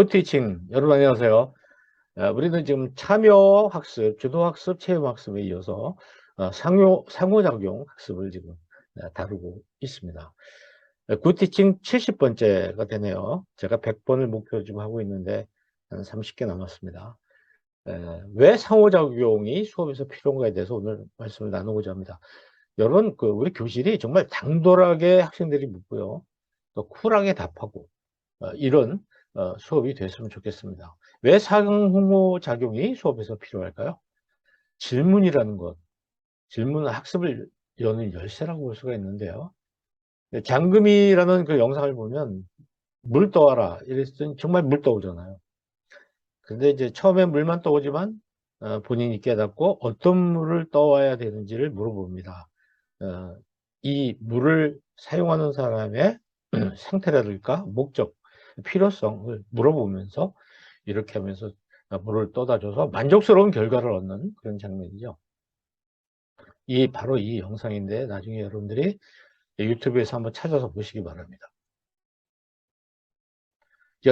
굿티칭 여러분 안녕하세요. 우리는 지금 참여학습, 주도학습, 체험학습에 이어서 상호작용 학습을 지금 다루고 있습니다. 굿티칭 70번째가 되네요. 제가 100번을 목표로 지금 하고 있는데 한 30개 남았습니다. 왜 상호작용이 수업에서 필요한가에 대해서 오늘 말씀을 나누고자 합니다. 여러분, 우리 교실이 정말 당돌하게 학생들이 묻고요. 또 쿨하게 답하고 이런 수업이 됐으면 좋겠습니다. 왜 상호작용이 수업에서 필요할까요? 질문이라는 것, 질문은 학습을 여는 열쇠라고 볼 수가 있는데요. 장금이라는 그 영상을 보면 물 떠와라 이랬더니 정말 물 떠오잖아요. 근데 이제 처음에 물만 떠오지만 본인이 깨닫고 어떤 물을 떠와야 되는지를 물어봅니다. 이 물을 사용하는 사람의 상태라든가 목적, 필요성을 물어보면서 이렇게 하면서 물을 떠다 줘서 만족스러운 결과를 얻는 그런 장면이죠. 바로 이 영상인데 나중에 여러분들이 유튜브에서 한번 찾아서 보시기 바랍니다.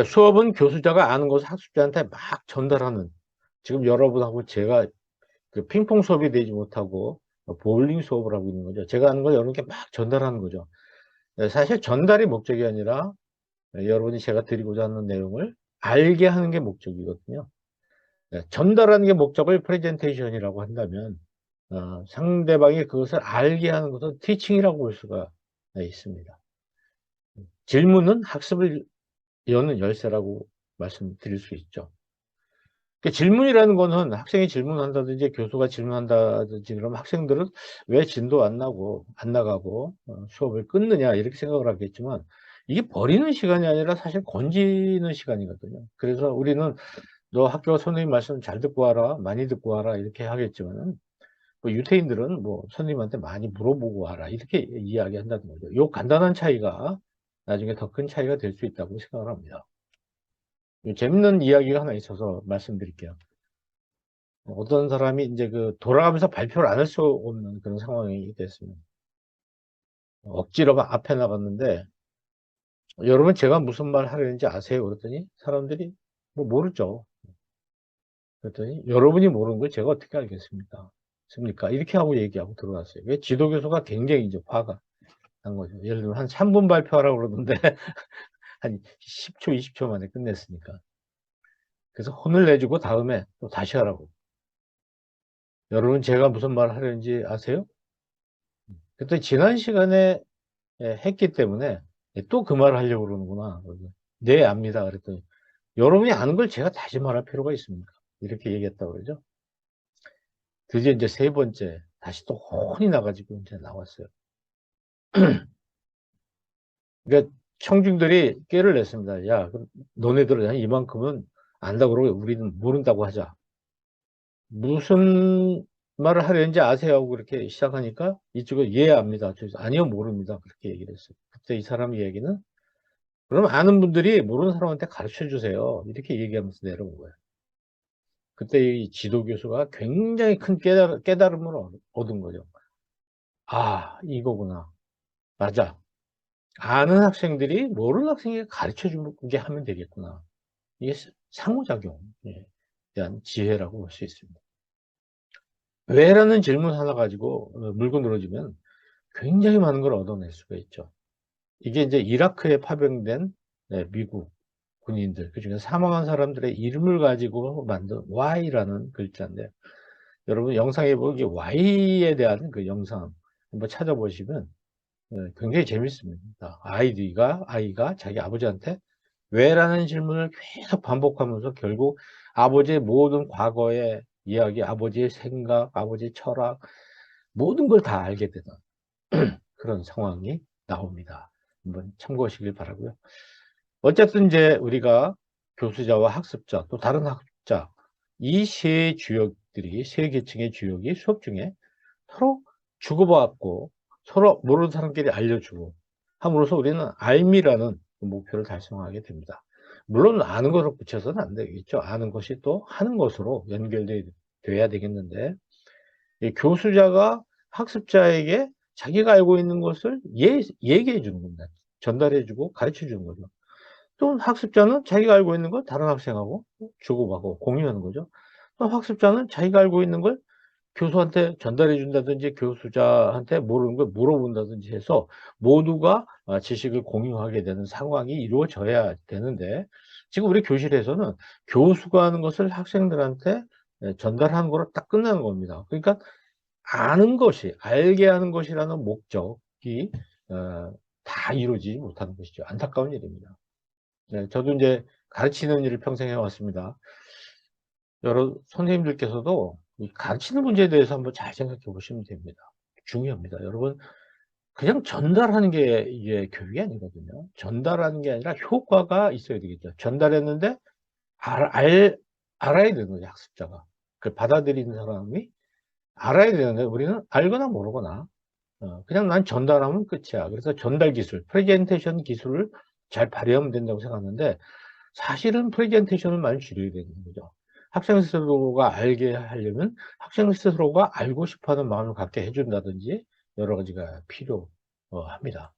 수업은 교수자가 아는 것을 학습자한테 막 전달하는, 지금 여러분하고 제가 그 핑퐁 수업이 되지 못하고 보울링 수업을 하고 있는 거죠. 제가 아는 걸 여러분께 막 전달하는 거죠. 사실 전달이 목적이 아니라 여러분이 제가 드리고자 하는 내용을 알게 하는 게 목적이거든요. 전달하는 게 목적을 프레젠테이션이라고 한다면 상대방이 그것을 알게 하는 것은 티칭이라고 볼 수가 있습니다. 질문은 학습을 여는 열쇠라고 말씀드릴 수 있죠. 질문이라는 거는 학생이 질문한다든지 교수가 질문한다든지 그러면 학생들은 왜 진도 안 나가고 수업을 끊느냐 이렇게 생각을 하겠지만 이게 버리는 시간이 아니라 사실 건지는 시간이거든요. 그래서 우리는 너 학교 선생님 말씀 잘 듣고 와라, 많이 듣고 와라 이렇게 하겠지만은 뭐 유태인들은 뭐 선생님한테 많이 물어보고 와라 이렇게 이야기한다는 거죠. 요 간단한 차이가 나중에 더 큰 차이가 될 수 있다고 생각을 합니다. 재밌는 이야기가 하나 있어서 말씀드릴게요. 어떤 사람이 이제 돌아가면서 발표를 안 할 수 없는 그런 상황이 됐습니다. 억지로 앞에 나갔는데, 여러분 제가 무슨 말 하려는지 아세요? 그랬더니 사람들이 뭐 모르죠. 그랬더니 여러분이 모르는 걸 제가 어떻게 알겠습니까? 이렇게 하고 얘기하고 들어갔어요. 왜 지도교수가 굉장히 이제 화가 난 거죠. 예를 들면 한 3분 발표하라고 그러는데 한 10초, 20초 만에 끝냈으니까. 그래서 혼을 내주고 다음에 또 다시 하라고. 여러분 제가 무슨 말 하려는지 아세요? 그랬더니 지난 시간에 했기 때문에 또 그 말을 하려고 그러는구나. 네, 압니다. 그랬더니 여러분이 아는 걸 제가 다시 말할 필요가 있습니까? 이렇게 얘기했다고 그러죠. 드디어 이제 세 번째 다시 또 혼이 나가지고 이제 나왔어요. 그러니까 청중들이 꾀를 냈습니다. 야, 그럼 너네들은 이만큼은 안다고 그러고 우리는 모른다고 하자. 무슨 말을 하려는지 아세요? 하고 그렇게 시작하니까 이쪽은 예, 압니다. 아니요, 모릅니다. 그렇게 얘기를 했어요. 그때 이 사람 얘기는 그럼 아는 분들이 모르는 사람한테 가르쳐 주세요. 이렇게 얘기하면서 내려온 거예요. 그때 이 지도 교수가 굉장히 큰 깨달음을 얻은 거죠. 아, 이거구나. 맞아. 아는 학생들이 모르는 학생에게 가르쳐 주게 하면 되겠구나. 이게 상호작용에 대한 지혜라고 볼 수 있습니다. 왜라는 질문 하나 가지고 물고 늘어지면 굉장히 많은 걸 얻어낼 수가 있죠. 이게 이제 이라크에 파병된 미국 군인들, 그 중에 사망한 사람들의 이름을 가지고 만든 Y라는 글자인데, 여러분 영상에 보기 Y에 대한 그 영상 한번 찾아보시면 굉장히 재밌습니다. 아이가 자기 아버지한테 왜라는 질문을 계속 반복하면서 결국 아버지의 모든 과거의 이야기, 아버지의 생각, 아버지의 철학, 모든 걸 다 알게 되는 그런 상황이 나옵니다. 한번 참고하시길 바라고요. 어쨌든 이제 우리가 교수자와 학습자 또 다른 학습자 이 세 주역들이 세 계층의 주역이 수업 중에 서로 주고받고 서로 모르는 사람끼리 알려주고 함으로써 우리는 알미라는 목표를 달성하게 됩니다. 물론 아는 것을 붙여서는 안 되겠죠. 아는 것이 또 하는 것으로 연결돼야 되겠는데 이 교수자가 학습자에게 자기가 알고 있는 것을 얘기해 주는 겁니다. 전달해 주고 가르쳐 주는 거죠. 또 학습자는 자기가 알고 있는 걸 다른 학생하고 주고받고 공유하는 거죠. 또 학습자는 자기가 알고 있는 걸 교수한테 전달해 준다든지 교수자한테 모르는 걸 물어본다든지 해서 모두가 지식을 공유하게 되는 상황이 이루어져야 되는데, 지금 우리 교실에서는 교수가 하는 것을 학생들한테 전달하는 거로 딱 끝나는 겁니다. 그러니까 아는 것이, 알게 하는 것이라는 목적이 다 이루어지지 못하는 것이죠. 안타까운 일입니다. 네, 저도 이제 가르치는 일을 평생 해왔습니다. 여러 선생님들께서도 이 가르치는 문제에 대해서 한번 잘 생각해 보시면 됩니다. 중요합니다. 여러분, 그냥 전달하는 게 이게 교육이 아니거든요. 전달하는 게 아니라 효과가 있어야 되겠죠. 전달했는데 알아야 되는 거죠, 학습자가. 그걸 받아들이는 사람이 알아야 되는데, 우리는 알거나 모르거나 그냥 난 전달하면 끝이야. 그래서 전달 기술, 프레젠테이션 기술을 잘 발휘하면 된다고 생각하는데, 사실은 프레젠테이션을 많이 줄여야 되는 거죠. 학생 스스로가 알게 하려면 학생 스스로가 알고 싶어하는 마음을 갖게 해준다든지 여러 가지가 필요합니다.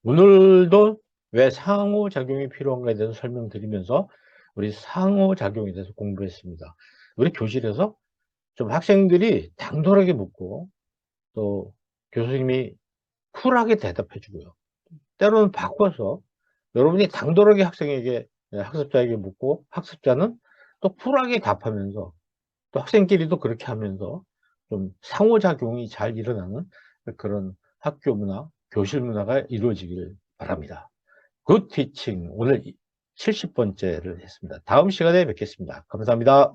오늘도 왜 상호작용이 필요한가에 대해서 설명드리면서 우리 상호작용에 대해서 공부했습니다. 우리 교실에서 좀 학생들이 당돌하게 묻고 또 교수님이 쿨하게 대답해 주고요. 때로는 바꿔서 여러분이 당돌하게 학생에게, 학습자에게 묻고 학습자는 또 쿨하게 답하면서 또 학생끼리도 그렇게 하면서 좀 상호작용이 잘 일어나는 그런 학교 문화, 교실 문화가 이루어지길 바랍니다. 굿 티칭, 오늘 70번째를 했습니다. 다음 시간에 뵙겠습니다. 감사합니다.